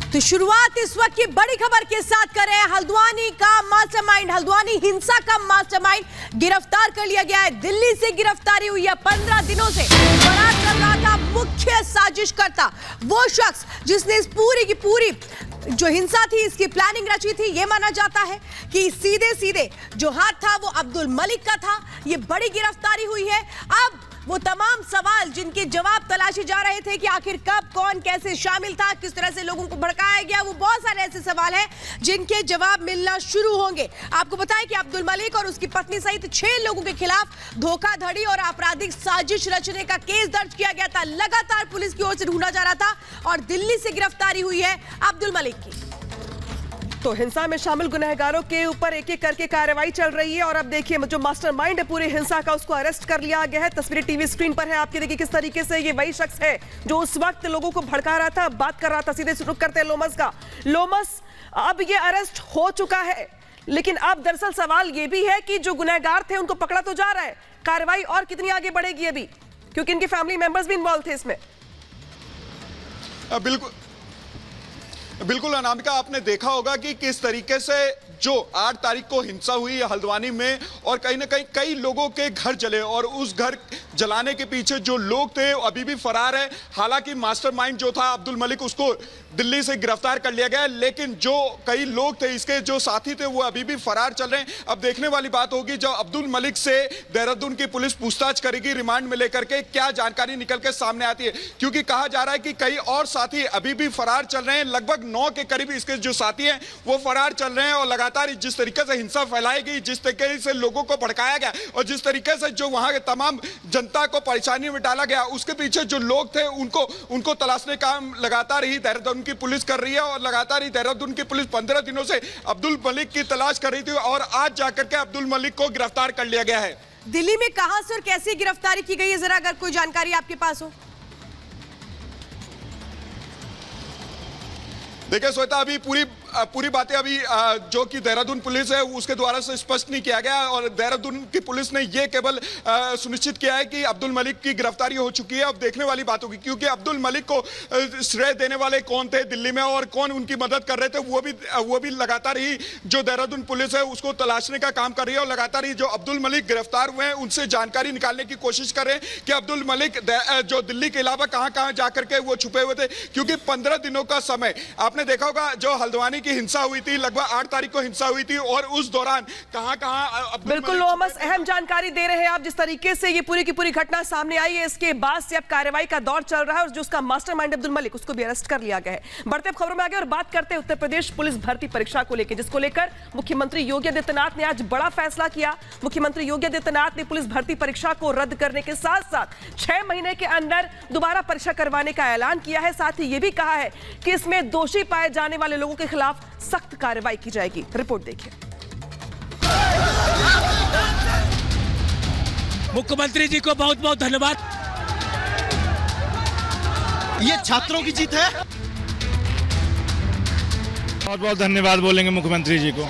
तो शुरुआत इस वक्त की बड़ी खबर के साथ कर रहे हैं। हल्द्वानी का मास्टरमाइंड, हल्द्वानी हिंसा का मास्टरमाइंड गिरफ्तार कर लिया गया है। दिल्ली से गिरफ्तारी हुई है। 15 दिनों से फरार चल रहा था मुख्य साजिशकर्ता, वो शख्स जिसने इस पूरी की पूरी जो हिंसा थी इसकी प्लानिंग रची थी। यह माना जाता है कि सीधे सीधे जो हाथ था वो अब्दुल मलिक का था। यह बड़ी गिरफ्तारी हुई है। अब वो तमाम सवाल जिनके जवाब तलाशे जा रहे थे कि आखिर कब कौन कैसे शामिल था, किस तरह से लोगों को भड़काया गया, वो बहुत सारे ऐसे सवाल हैं जिनके जवाब मिलना शुरू होंगे। आपको बताएं कि अब्दुल मलिक और उसकी पत्नी सहित 6 लोगों के खिलाफ धोखाधड़ी और आपराधिक साजिश रचने का केस दर्ज किया गया था। लगातार पुलिस की ओर से ढूंढा जा रहा था और दिल्ली से गिरफ्तारी हुई है अब्दुल मलिक की। तो हिंसा में शामिल गुनहगारों के ऊपर एक एक करके कार्रवाई चल रही है और अब देखिए जो मास्टरमाइंड है पूरी हिंसा का उसको अरेस्ट कर लिया गया है। तस्वीरें टीवी स्क्रीन पर है आपके। देखिए किस तरीके से ये वही शख्स है जो उस वक्त लोगों को भड़का रहा था, बात कर रहा था। सीधे रुक करते हैं लोमस का। लोमस, अब ये अरेस्ट हो चुका है, लेकिन अब दरअसल सवाल ये भी है कि जो गुनहगार थे उनको पकड़ा तो जा रहा है, कार्रवाई और कितनी आगे बढ़ेगी अभी, क्योंकि इनके फैमिली मेंबर्स भी इन्वॉल्व थे इसमें। बिल्कुल अनामिका, आपने देखा होगा कि किस तरीके से जो 8 तारीख को हिंसा हुई हल्द्वानी में और कहीं ना कहीं कई लोगों के घर जले और उस घर जलाने के पीछे जो लोग थे अभी भी फरार है। हालांकि मास्टरमाइंड जो था अब्दुल मलिक उसको दिल्ली से गिरफ्तार कर लिया गया, लेकिन जो कई लोग थे इसके जो साथी थे वो अभी भी फरार चल रहे हैं। अब देखने वाली बात होगी जब अब्दुल मलिक से देहरादून की पुलिस पूछताछ करेगी रिमांड में लेकर के, क्या जानकारी निकल के सामने आती है, क्योंकि कहा जा रहा है कि कई और साथी अभी भी फरार चल रहे हैं। लगभग 9 के करीब इसके जो साथी हैं वो फरार चल रहे हैं और लगातार जिस तरीके से हिंसा फैलाई गई, जिस तरीके से लोगों को भड़काया गया और जिस तरीके से जो वहां के तमाम जनता को परेशानी में डाला गया, उसके पीछे जो लोग थे उनको तलाशने का काम लगातार ही देहरादून की पुलिस कर रही है। और लगातार ही देहरादून की पुलिस 15 दिनों से अब्दुल मलिक की तलाश कर रही थी और आज जाकर के अब्दुल मलिक को गिरफ्तार कर लिया गया है। दिल्ली में कहां से और कैसे गिरफ्तारी की गई है, जरा अगर कोई जानकारी आपके पास हो। देखिए श्वेता, अभी पूरी बातें अभी जो कि देहरादून पुलिस है उसके द्वारा से स्पष्ट नहीं किया गया और देहरादून की पुलिस ने यह केवल सुनिश्चित किया है कि अब्दुल मलिक की गिरफ्तारी हो चुकी है। अब देखने वाली बात होगी, क्योंकि अब्दुल मलिक को श्रेय देने वाले कौन थे दिल्ली में और कौन उनकी मदद कर रहे थे, वो भी लगातार ही जो देहरादून पुलिस है उसको तलाशने का काम कर रही है और लगातार ही जो अब्दुल मलिक गिरफ्तार हुए हैं उनसे जानकारी निकालने की कोशिश कर रहे हैं कि अब्दुल मलिक जो दिल्ली के अलावा कहां जाकर के वो छुपे हुए थे। क्योंकि 15 दिनों का समय आपने देखा होगा, जो हल्द्वानी की हिंसा हुई थी लगभग 8 तारीख को हिंसा हुई थी और उस दौरान कहां बिल्कुल लोमस, अहम जानकारी दे रहे हैं आप। जिस तरीके से ये पूरी की पूरी घटना सामने आई है, इसके बाद से अब कार्रवाई का दौर चल रहा है और जो उसका मास्टरमाइंड अब्दुल मलिक उसको भी अरेस्ट कर लिया गया है। बढ़ते खबरों में आगे और बात करते हैं उत्तर प्रदेश पुलिस भर्ती परीक्षा को लेकर, जिसको लेकर मुख्यमंत्री योगी आदित्यनाथ ने आज बड़ा फैसला किया। मुख्यमंत्री योगी आदित्यनाथ ने पुलिस भर्ती परीक्षा को रद्द करने के साथ साथ 6 महीने के अंदर दोबारा परीक्षा करवाने का ऐलान किया है। साथ ही यह भी कहा है कि इसमें दोषी पाए जाने वाले लोगों के खिलाफ सख्त कार्रवाई की जाएगी। रिपोर्ट देखिए। मुख्यमंत्री जी को बहुत बहुत धन्यवाद। ये छात्रों की जीत है। बहुत बहुत धन्यवाद बोलेंगे मुख्यमंत्री जी को।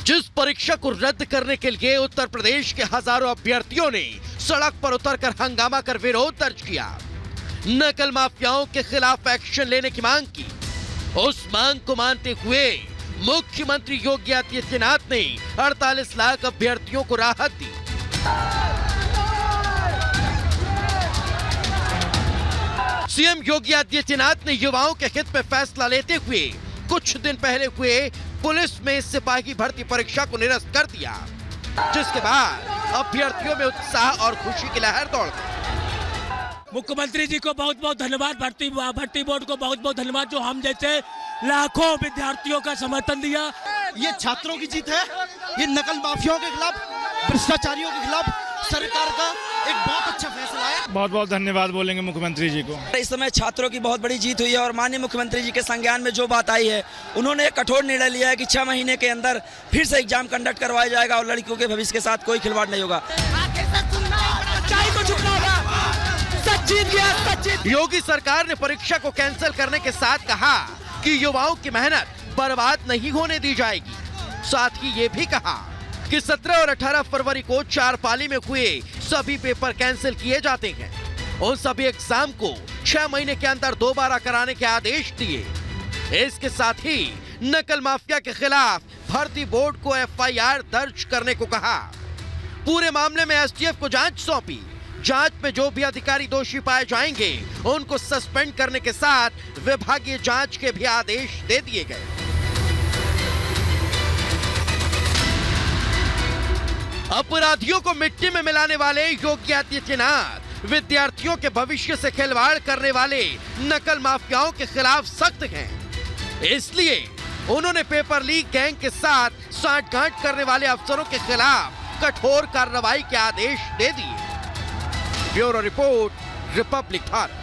जिस परीक्षा को रद्द करने के लिए उत्तर प्रदेश के हजारों अभ्यर्थियों ने सड़क पर उतरकर हंगामा कर विरोध दर्ज किया, नकल माफियाओं के खिलाफ एक्शन लेने की मांग की, उस मांग को मानते हुए मुख्यमंत्री योगी आदित्यनाथ ने 48 लाख अभ्यर्थियों को राहत दी। सीएम योगी आदित्यनाथ ने युवाओं के हित में फैसला लेते हुए कुछ दिन पहले हुए पुलिस में सिपाही भर्ती परीक्षा को निरस्त कर दिया, जिसके बाद अभ्यर्थियों में उत्साह और खुशी की लहर दौड़ गई। मुख्यमंत्री जी को बहुत बहुत धन्यवाद, भर्ती बोर्ड को बहुत बहुत धन्यवाद जो हम जैसे लाखों विद्यार्थियों का समर्थन दिया। ये छात्रों की जीत है। ये नकल माफियाओं के खिलाफ, भ्रष्टाचारियों के खिलाफ सरकार का एक बहुत अच्छा फैसला है। बहुत बहुत धन्यवाद बोलेंगे मुख्यमंत्री जी को। इस समय छात्रों की बहुत बड़ी जीत हुई है और माननीय मुख्यमंत्री जी के संज्ञान में जो बात आई है, उन्होंने एक कठोर निर्णय लिया है कि 6 महीने के अंदर फिर से एग्जाम कंडक्ट करवाया जाएगा और लड़कियों के भविष्य के साथ कोई खिलवाड़ नहीं होगा। योगी सरकार ने परीक्षा को कैंसिल करने के साथ कहा कि युवाओं की मेहनत बर्बाद नहीं होने दी जाएगी। साथ ही ये भी कहा कि 17 और 18 फरवरी को 4 पाली में हुए सभी पेपर कैंसिल किए जाते हैं। उन सभी एग्जाम को 6 महीने के अंदर दोबारा कराने के आदेश दिए। इसके साथ ही नकल माफिया के खिलाफ भर्ती बोर्ड को एफआईआर दर्ज करने को कहा। पूरे मामले में एसटीएफ को जांच सौंपी। जांच में जो भी अधिकारी दोषी पाए जाएंगे उनको सस्पेंड करने के साथ विभागीय जांच के भी आदेश दे दिए गए। अपराधियों को मिट्टी में मिलाने वाले योगी आदित्यनाथ विद्यार्थियों के भविष्य से खिलवाड़ करने वाले नकल माफियाओं के खिलाफ सख्त हैं। इसलिए उन्होंने पेपर लीक गैंग के साथ सांठगांठ करने वाले अफसरों के खिलाफ कठोर कार्रवाई के आदेश दे दिए। Bureau report, Republic Bharat.